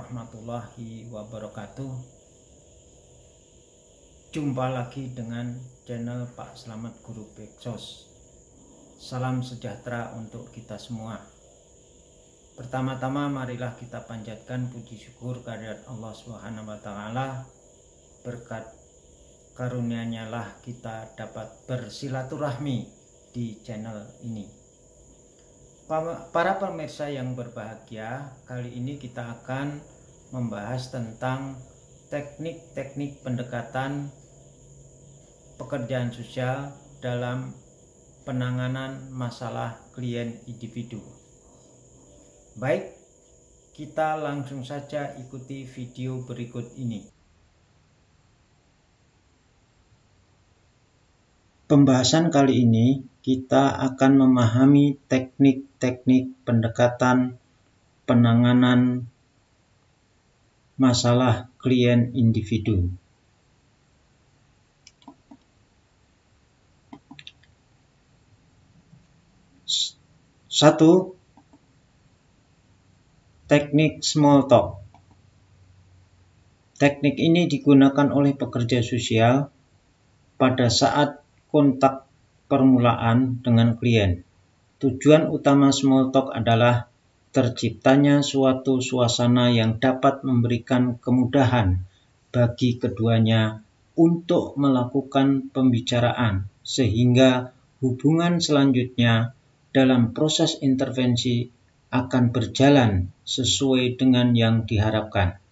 warahmatullahi wabarakatuh. Jumpa lagi dengan channel Pak Slamet Guru Beksos. Salam sejahtera untuk kita semua. Pertama-tama marilah kita panjatkan puji syukur kehadirat Allah Subhanahu wa taala. Berkat karunia-Nya lah kita dapat bersilaturahmi di channel ini. Para pemirsa yang berbahagia, kali ini kita akan membahas tentang teknik-teknik pendekatan pekerjaan sosial dalam penanganan masalah klien individu. Baik, kita langsung saja ikuti video berikut ini. Pembahasan kali ini kita akan memahami teknik-teknik pendekatan penanganan masalah klien individu. Satu, teknik small talk. Teknik ini digunakan oleh pekerja sosial pada saat kontak permulaan dengan klien. Tujuan utama small talk adalah terciptanya suatu suasana yang dapat memberikan kemudahan bagi keduanya untuk melakukan pembicaraan, sehingga hubungan selanjutnya dalam proses intervensi akan berjalan sesuai dengan yang diharapkan.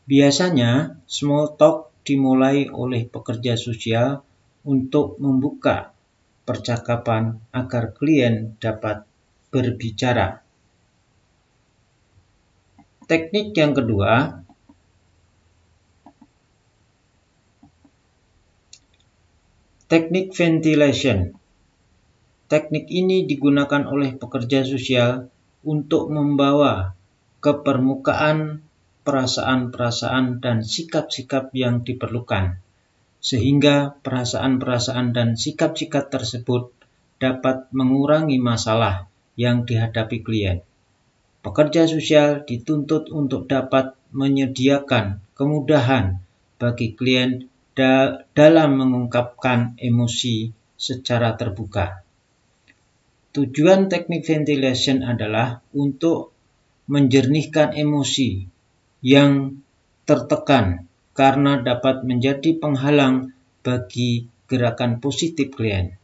Biasanya, small talk dimulai oleh pekerja sosial untuk membuka percakapan agar klien dapat berbicara. Teknik yang kedua, teknik ventilation. Teknik ini digunakan oleh pekerja sosial untuk membawa ke permukaan perasaan-perasaan dan sikap-sikap yang diperlukan, sehingga perasaan-perasaan dan sikap-sikap tersebut dapat mengurangi masalah yang dihadapi klien. Pekerja sosial dituntut untuk dapat menyediakan kemudahan bagi klien dalam mengungkapkan emosi secara terbuka. Tujuan teknik ventilation adalah untuk menjernihkan emosi yang tertekan karena dapat menjadi penghalang bagi gerakan positif klien.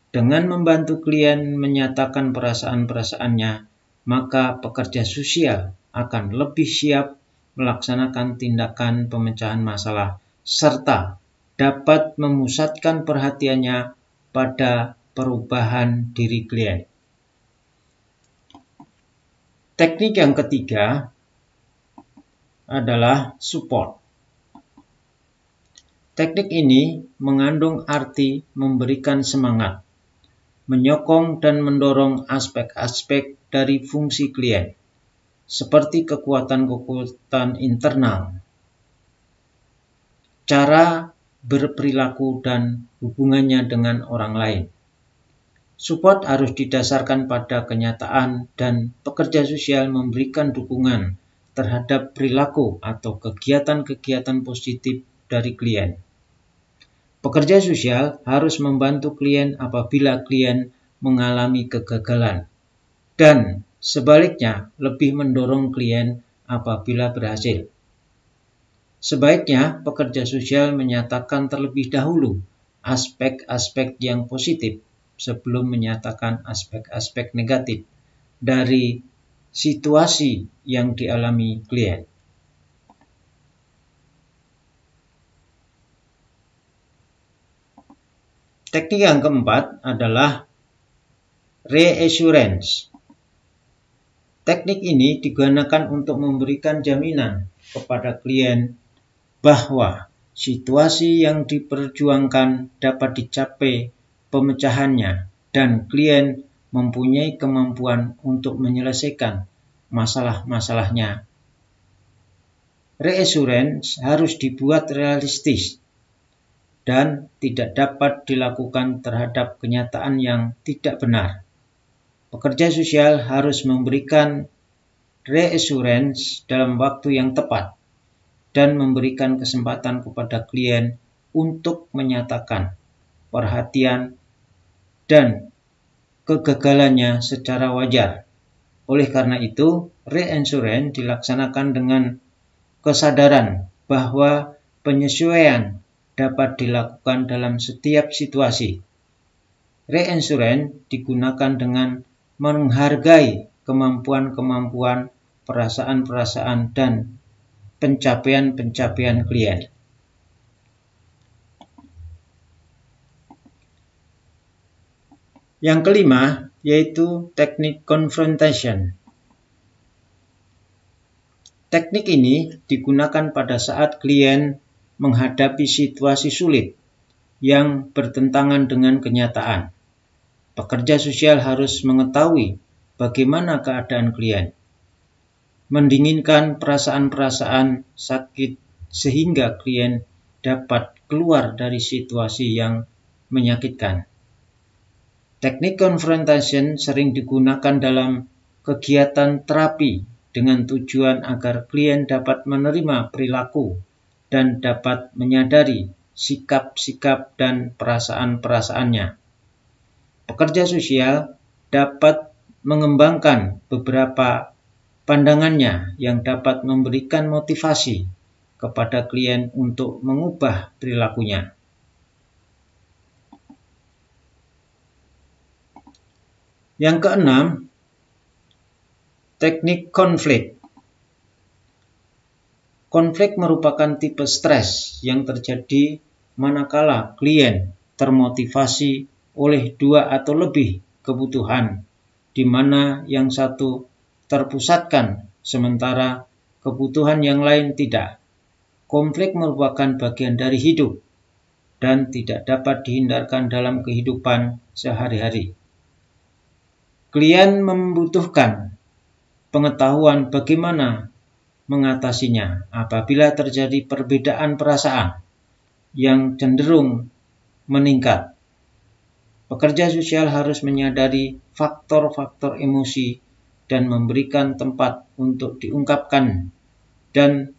Dengan membantu klien menyatakan perasaan-perasaannya, maka pekerja sosial akan lebih siap melaksanakan tindakan pemecahan masalah serta dapat memusatkan perhatiannya pada perubahan diri klien. Teknik yang ketiga adalah support. Teknik ini mengandung arti memberikan semangat, menyokong dan mendorong aspek-aspek dari fungsi klien, seperti kekuatan-kekuatan internal, cara berperilaku dan hubungannya dengan orang lain. Support harus didasarkan pada kenyataan dan pekerja sosial memberikan dukungan terhadap perilaku atau kegiatan-kegiatan positif dari klien. Pekerja sosial harus membantu klien apabila klien mengalami kegagalan dan sebaliknya lebih mendorong klien apabila berhasil. Sebaiknya pekerja sosial menyatakan terlebih dahulu aspek-aspek yang positif sebelum menyatakan aspek-aspek negatif dari situasi yang dialami klien. Teknik yang keempat adalah reassurance. Teknik ini digunakan untuk memberikan jaminan kepada klien bahwa situasi yang diperjuangkan dapat dicapai pemecahannya dan klien mempunyai kemampuan untuk menyelesaikan masalah-masalahnya. Reassurance harus dibuat realistis dan tidak dapat dilakukan terhadap kenyataan yang tidak benar. Pekerja sosial harus memberikan reassurance dalam waktu yang tepat dan memberikan kesempatan kepada klien untuk menyatakan perhatian dan kegagalannya secara wajar. Oleh karena itu, reassurance dilaksanakan dengan kesadaran bahwa penyesuaian dapat dilakukan dalam setiap situasi. Reassurance digunakan dengan menghargai kemampuan-kemampuan, perasaan-perasaan, dan pencapaian-pencapaian klien. Yang kelima, yaitu teknik confrontation. Teknik ini digunakan pada saat klien menghadapi situasi sulit yang bertentangan dengan kenyataan. Pekerja sosial harus mengetahui bagaimana keadaan klien, mendinginkan perasaan-perasaan sakit sehingga klien dapat keluar dari situasi yang menyakitkan. Teknik confrontation sering digunakan dalam kegiatan terapi dengan tujuan agar klien dapat menerima perilaku dan dapat menyadari sikap-sikap dan perasaan-perasaannya. Pekerja sosial dapat mengembangkan beberapa pandangannya yang dapat memberikan motivasi kepada klien untuk mengubah perilakunya. Yang keenam, teknik konflik. Konflik merupakan tipe stres yang terjadi manakala klien termotivasi oleh dua atau lebih kebutuhan, di mana yang satu terpusatkan sementara kebutuhan yang lain tidak. Konflik merupakan bagian dari hidup dan tidak dapat dihindarkan dalam kehidupan sehari-hari. Klien membutuhkan pengetahuan bagaimana mengatasinya apabila terjadi perbedaan perasaan yang cenderung meningkat. Pekerja sosial harus menyadari faktor-faktor emosi dan memberikan tempat untuk diungkapkan dan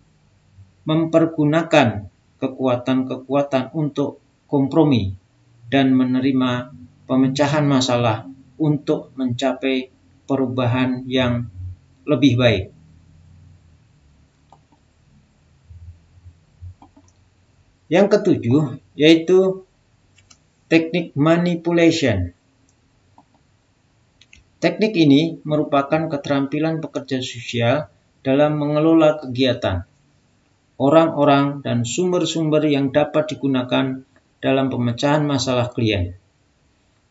mempergunakan kekuatan-kekuatan untuk kompromi dan menerima pemecahan masalah untuk mencapai perubahan yang lebih baik. Yang ketujuh, yaitu teknik manipulation. Teknik ini merupakan keterampilan pekerja sosial dalam mengelola kegiatan, orang-orang, dan sumber-sumber yang dapat digunakan dalam pemecahan masalah klien.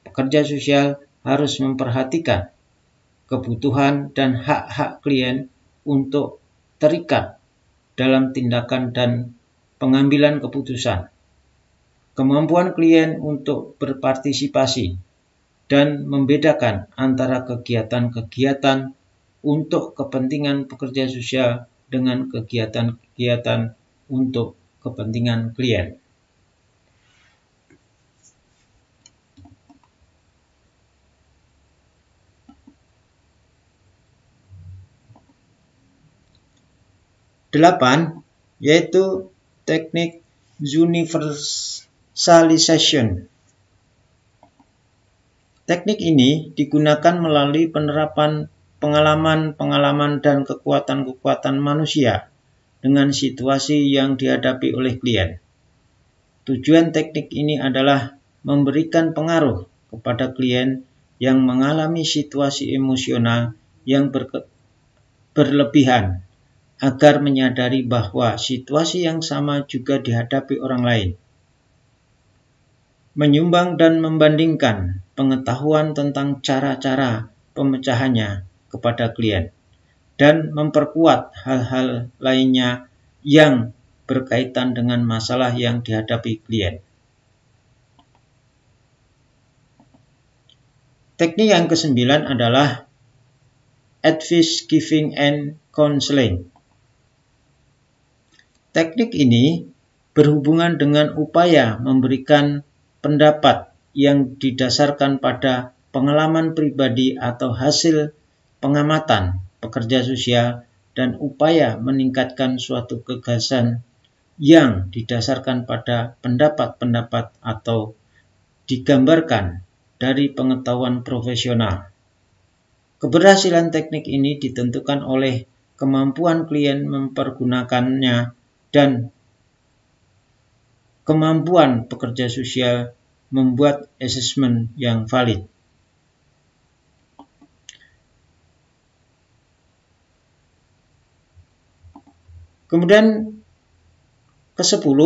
Pekerja sosial harus memperhatikan kebutuhan dan hak-hak klien untuk terikat dalam tindakan dan pengambilan keputusan. Kemampuan klien untuk berpartisipasi dan membedakan antara kegiatan-kegiatan untuk kepentingan pekerja sosial dengan kegiatan-kegiatan untuk kepentingan klien. Delapan, yaitu teknik universalization. Teknik ini digunakan melalui penerapan pengalaman-pengalaman dan kekuatan-kekuatan manusia dengan situasi yang dihadapi oleh klien. Tujuan teknik ini adalah memberikan pengaruh kepada klien yang mengalami situasi emosional yang berlebihan, agar menyadari bahwa situasi yang sama juga dihadapi orang lain. Menyumbang dan membandingkan pengetahuan tentang cara-cara pemecahannya kepada klien, dan memperkuat hal-hal lainnya yang berkaitan dengan masalah yang dihadapi klien. Teknik yang kesembilan adalah advice giving and counseling. Teknik ini berhubungan dengan upaya memberikan pendapat yang didasarkan pada pengalaman pribadi atau hasil pengamatan pekerja sosial, dan upaya meningkatkan suatu gagasan yang didasarkan pada pendapat-pendapat atau digambarkan dari pengetahuan profesional. Keberhasilan teknik ini ditentukan oleh kemampuan klien mempergunakannya dan kemampuan pekerja sosial membuat asesmen yang valid. Kemudian ke-10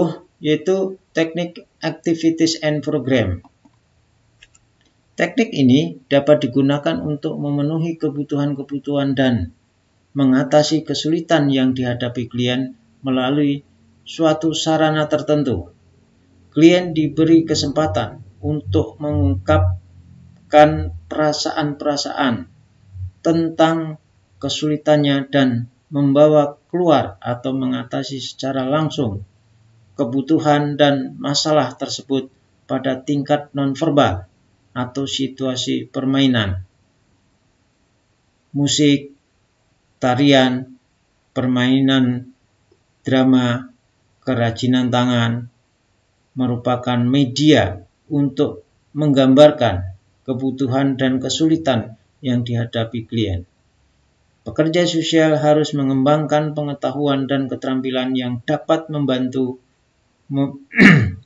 yaitu teknik activities and program. Teknik ini dapat digunakan untuk memenuhi kebutuhan-kebutuhan dan mengatasi kesulitan yang dihadapi klien melalui suatu sarana tertentu. Klien diberi kesempatan untuk mengungkapkan perasaan-perasaan tentang kesulitannya dan membawa keluar atau mengatasi secara langsung kebutuhan dan masalah tersebut pada tingkat nonverbal atau situasi permainan. Musik, tarian, permainan drama, kerajinan tangan merupakan media untuk menggambarkan kebutuhan dan kesulitan yang dihadapi klien. Pekerja sosial harus mengembangkan pengetahuan dan keterampilan yang dapat membantu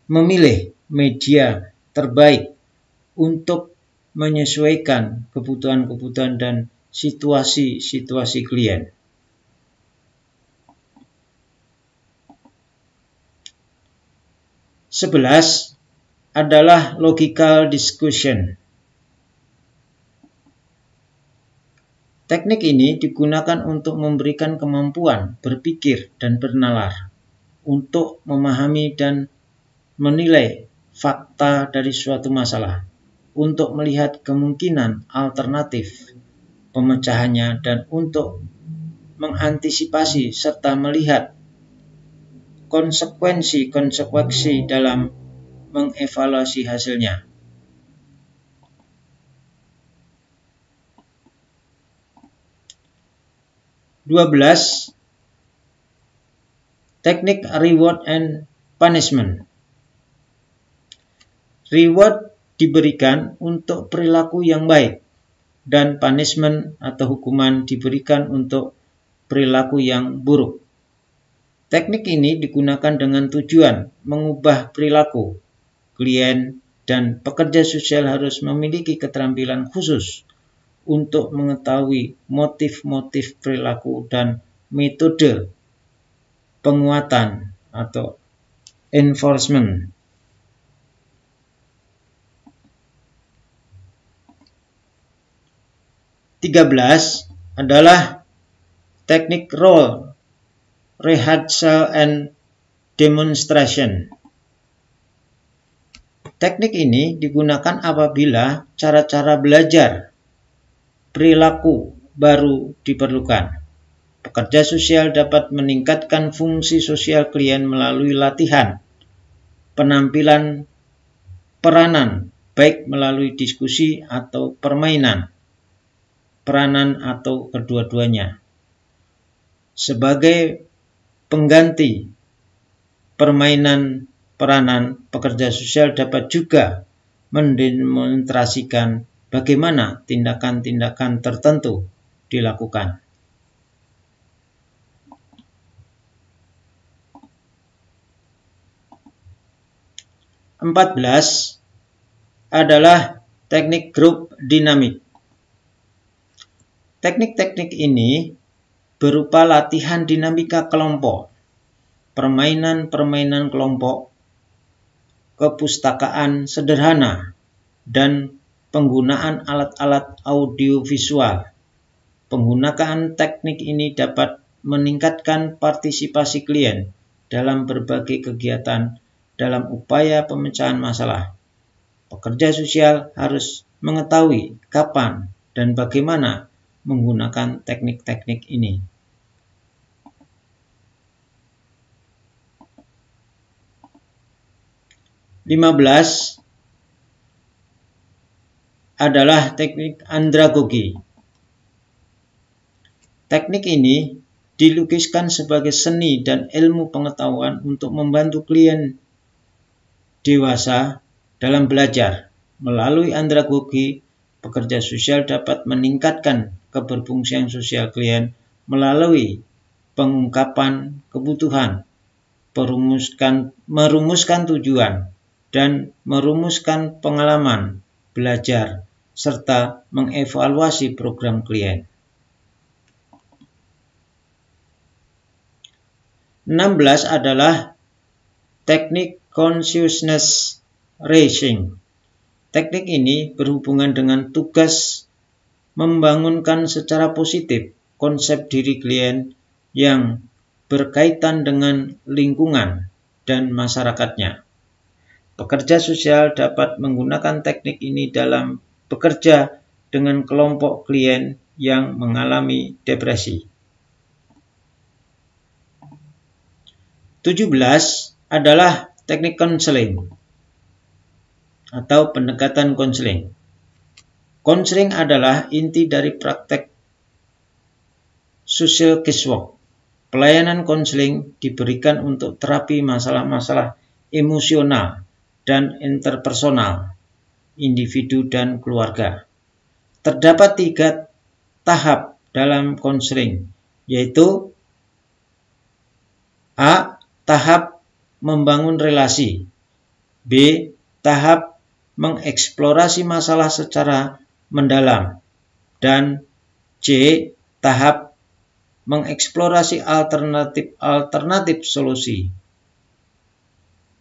memilih media terbaik untuk menyesuaikan kebutuhan-kebutuhan dan situasi-situasi klien. Sebelas adalah logical discussion. Teknik ini digunakan untuk memberikan kemampuan berpikir dan bernalar, untuk memahami dan menilai fakta dari suatu masalah, untuk melihat kemungkinan alternatif pemecahannya, dan untuk mengantisipasi serta melihat konsekuensi dalam mengevaluasi hasilnya. (12) Teknik reward and punishment. Reward diberikan untuk perilaku yang baik dan punishment atau hukuman diberikan untuk perilaku yang buruk. Teknik ini digunakan dengan tujuan mengubah perilaku. Klien dan pekerja sosial harus memiliki keterampilan khusus untuk mengetahui motif-motif perilaku dan metode penguatan atau enforcement. (13) adalah teknik role rehearsal and demonstration. Teknik ini digunakan apabila cara-cara belajar perilaku baru diperlukan. Pekerja sosial dapat meningkatkan fungsi sosial klien melalui latihan, penampilan peranan, baik melalui diskusi atau permainan, peranan atau kedua-duanya. Sebagai pengganti permainan peranan, pekerja sosial dapat juga mendemonstrasikan bagaimana tindakan-tindakan tertentu dilakukan. (14) adalah teknik grup dinamik. Teknik-teknik ini berupa latihan dinamika kelompok, permainan-permainan kelompok, kepustakaan sederhana, dan penggunaan alat-alat audiovisual. Penggunaan teknik ini dapat meningkatkan partisipasi klien dalam berbagai kegiatan dalam upaya pemecahan masalah. Pekerja sosial harus mengetahui kapan dan bagaimana menggunakan teknik-teknik ini. (15) adalah teknik andragogi. Teknik ini dilukiskan sebagai seni dan ilmu pengetahuan untuk membantu klien dewasa dalam belajar. Melalui andragogi, pekerja sosial dapat meningkatkan keberfungsian sosial klien melalui pengungkapan kebutuhan, merumuskan tujuan, dan merumuskan pengalaman belajar, serta mengevaluasi program klien. 16 adalah teknik consciousness raising. Teknik ini berhubungan dengan tugas membangunkan secara positif konsep diri klien yang berkaitan dengan lingkungan dan masyarakatnya. Pekerja sosial dapat menggunakan teknik ini dalam bekerja dengan kelompok klien yang mengalami depresi. 17 adalah teknik konseling atau pendekatan konseling. Konseling adalah inti dari praktek social casework. Pelayanan konseling diberikan untuk terapi masalah-masalah emosional dan interpersonal, individu dan keluarga. Terdapat 3 tahap dalam konseling, yaitu A. Tahap membangun relasi, B. Tahap mengeksplorasi masalah secara mendalam, dan C. Tahap mengeksplorasi alternatif solusi.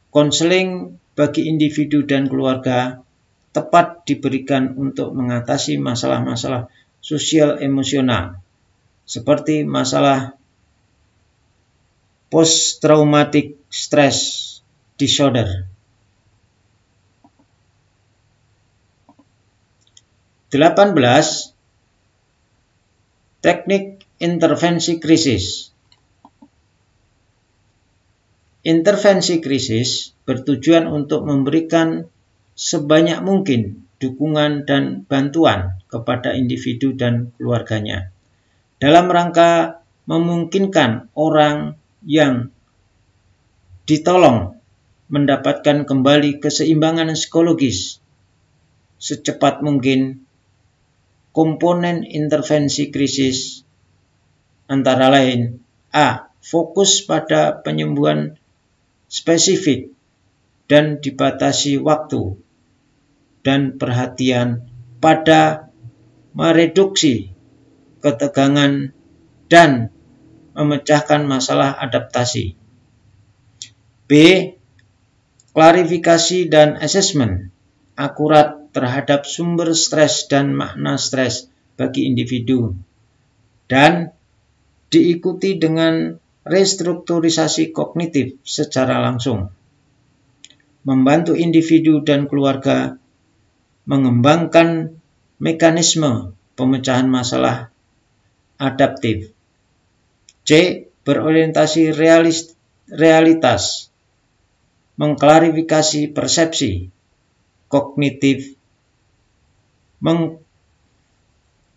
Konseling bagi individu dan keluarga tepat diberikan untuk mengatasi masalah-masalah sosial emosional, seperti masalah post-traumatic stress disorder. 18. Teknik intervensi krisis. Intervensi krisis bertujuan untuk memberikan sebanyak mungkin dukungan dan bantuan kepada individu dan keluarganya dalam rangka memungkinkan orang yang ditolong mendapatkan kembali keseimbangan psikologis secepat mungkin. Komponen intervensi krisis antara lain: A. Fokus pada penyembuhan spesifik dan dibatasi waktu dan perhatian pada mereduksi ketegangan dan memecahkan masalah adaptasi. B. Klarifikasi dan asesmen akurat terhadap sumber stres dan makna stres bagi individu, dan diikuti dengan restrukturisasi kognitif secara langsung. Membantu individu dan keluarga mengembangkan mekanisme pemecahan masalah adaptif. C. Berorientasi realitas, mengklarifikasi persepsi kognitif,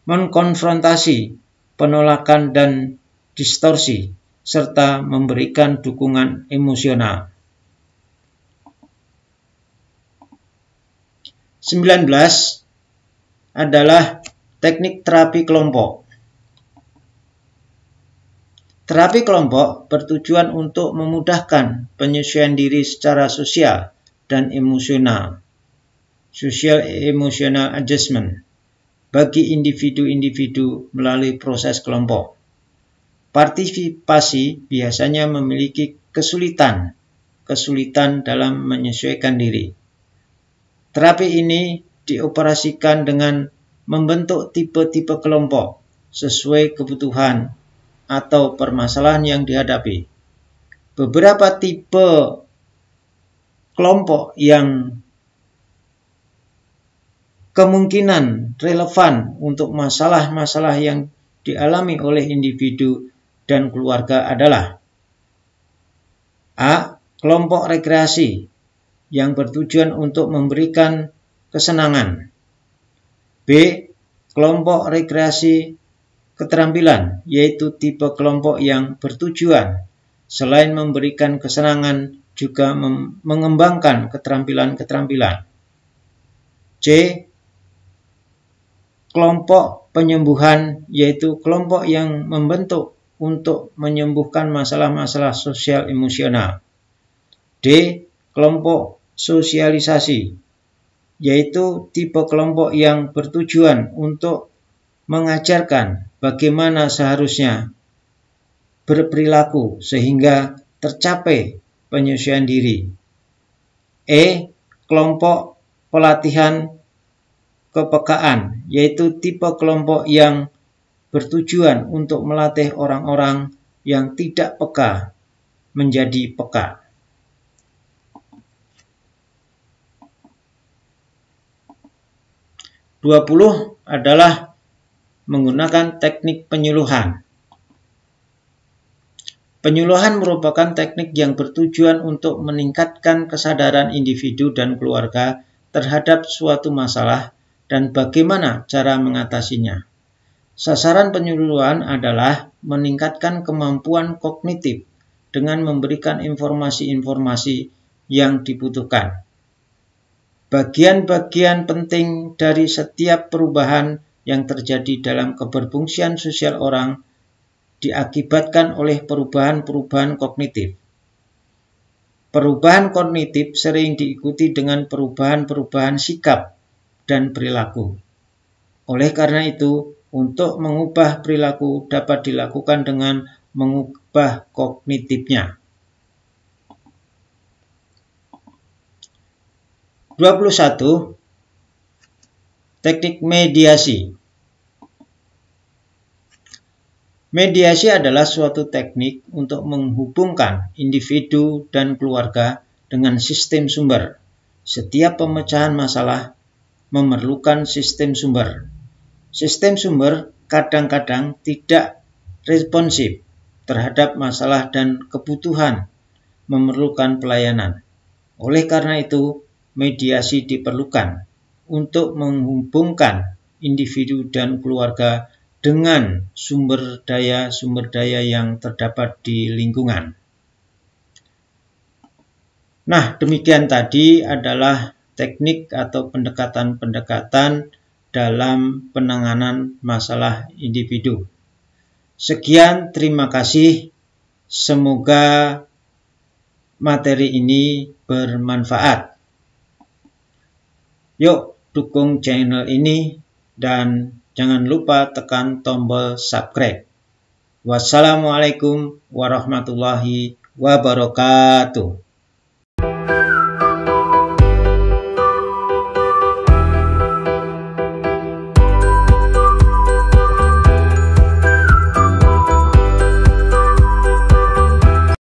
mengkonfrontasi penolakan dan distorsi, serta memberikan dukungan emosional. 19 adalah teknik terapi kelompok. Terapi kelompok bertujuan untuk memudahkan penyesuaian diri secara sosial dan emosional, social emotional adjustment, bagi individu-individu melalui proses kelompok. Partisipasi biasanya memiliki kesulitan dalam menyesuaikan diri. Terapi ini dioperasikan dengan membentuk tipe-tipe kelompok sesuai kebutuhan atau permasalahan yang dihadapi. Beberapa tipe kelompok yang kemungkinan relevan untuk masalah-masalah yang dialami oleh individu dan keluarga adalah: A. Kelompok rekreasi yang bertujuan untuk memberikan kesenangan. B. Kelompok rekreasi keterampilan, yaitu tipe kelompok yang bertujuan, selain memberikan kesenangan, juga mengembangkan keterampilan-keterampilan. C. Kelompok penyembuhan, yaitu kelompok yang membentuk untuk menyembuhkan masalah-masalah sosial emosional. D. Kelompok sosialisasi, yaitu tipe kelompok yang bertujuan untuk mengajarkan bagaimana seharusnya berperilaku sehingga tercapai penyesuaian diri. E. Kelompok pelatihan kepekaan, yaitu tipe kelompok yang bertujuan untuk melatih orang-orang yang tidak peka menjadi peka. (20) adalah menggunakan teknik penyuluhan. Penyuluhan merupakan teknik yang bertujuan untuk meningkatkan kesadaran individu dan keluarga terhadap suatu masalah dan bagaimana cara mengatasinya. Sasaran penyuluhan adalah meningkatkan kemampuan kognitif dengan memberikan informasi-informasi yang dibutuhkan. Bagian-bagian penting dari setiap perubahan yang terjadi dalam keberfungsian sosial orang diakibatkan oleh perubahan-perubahan kognitif. Perubahan kognitif sering diikuti dengan perubahan-perubahan sikap dan perilaku. Oleh karena itu, untuk mengubah perilaku dapat dilakukan dengan mengubah kognitifnya. 21. Teknik mediasi. Mediasi adalah suatu teknik untuk menghubungkan individu dan keluarga dengan sistem sumber. Setiap pemecahan masalah memerlukan sistem sumber. Sistem sumber kadang-kadang tidak responsif terhadap masalah dan kebutuhan memerlukan pelayanan. Oleh karena itu, mediasi diperlukan untuk menghubungkan individu dan keluarga dengan sumber daya yang terdapat di lingkungan. Nah, demikian tadi adalah teknik atau pendekatan-pendekatan dalam penanganan masalah individu. Sekian, terima kasih. Semoga materi ini bermanfaat. Yuk, dukung channel ini dan jangan lupa tekan tombol subscribe. Wassalamualaikum warahmatullahi wabarakatuh.